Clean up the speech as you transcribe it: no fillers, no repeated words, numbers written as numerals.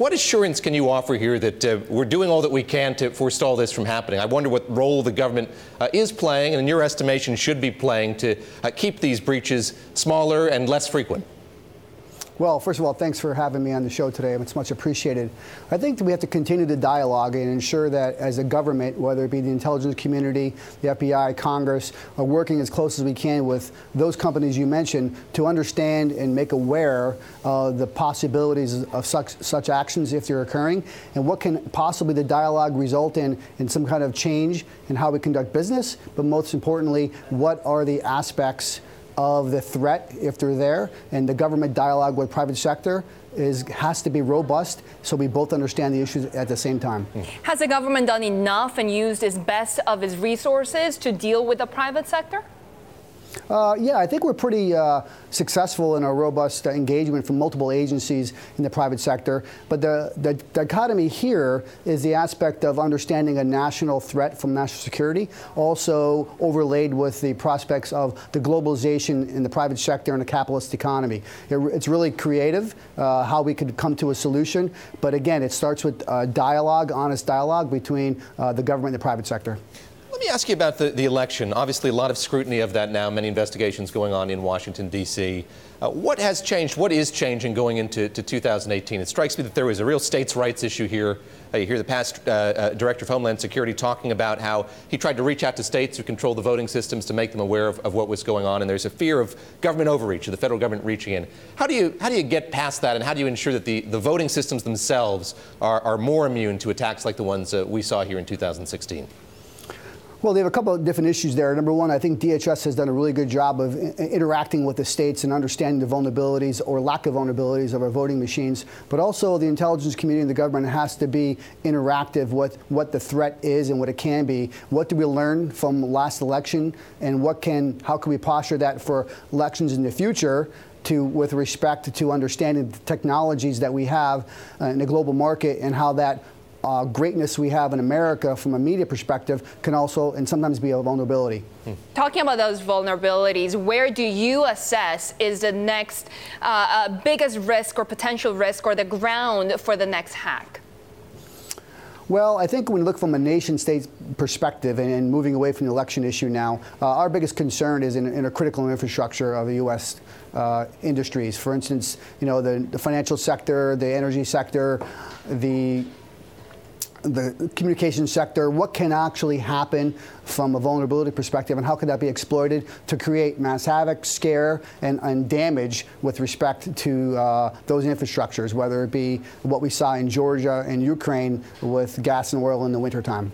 What assurance can you offer here that we're doing all that we can to forestall this from happening? I wonder what role the government is playing, and in your estimation should be playing, to keep these breaches smaller and less frequent. Well, first of all, thanks for having me on the show today. It's much appreciated. I think that we have to continue the dialogue and ensure that as a government, whether it be the intelligence community, the FBI, Congress, are working as close as we can with those companies you mentioned to understand and make aware the possibilities of such actions if they're occurring, and what can possibly the dialogue result in some kind of change in how we conduct business, but most importantly, what are the aspects of the threat if they're there, and the government dialogue with private sector has to be robust so we both understand the issues at the same time. Has the government done enough and used its best of its resources to deal with the private sector? Yeah, I think we're pretty successful in our robust engagement from multiple agencies in the private sector. But the dichotomy here is the aspect of understanding a national threat from national security, also overlaid with the prospects of the globalization in the private sector and the capitalist economy. It's really creative how we could come to a solution. But again, it starts with dialogue, honest dialogue between the government and the private sector. Let me ask you about the election. Obviously, a lot of scrutiny of that now, many investigations going on in Washington, D.C. What has changed? What is changing going into 2018? It strikes me that there was a real states' rights issue here. You hear the past Director of Homeland Security talking about how he tried to reach out to states who control the voting systems to make them aware of what was going on, and there's a fear of government overreach, of the federal government reaching in. How do you get past that, and how do you ensure that the voting systems themselves are more immune to attacks like the ones we saw here in 2016? Well, they have a couple of different issues there. Number one, I think DHS has done a really good job of interacting with the states and understanding the vulnerabilities or lack of vulnerabilities of our voting machines. But also the intelligence community and the government has to be interactive with what the threat is and what it can be. What did we learn from last election, and how can we posture that for elections in the future with respect to understanding the technologies that we have in the global market, and how that greatness we have in America from a media perspective can also and sometimes be a vulnerability. Talking about those vulnerabilities, where do you assess is the next biggest risk or potential risk or the ground for the next hack? Well, I think when we look from a nation-state perspective and moving away from the election issue now, our biggest concern is in a critical infrastructure of the U.S. Industries. For instance, the financial sector, the energy sector, the communications sector. What can actually happen from a vulnerability perspective, and how could that be exploited to create mass havoc, scare, and damage with respect to those infrastructures, whether it be what we saw in Georgia and Ukraine with gas and oil in the wintertime?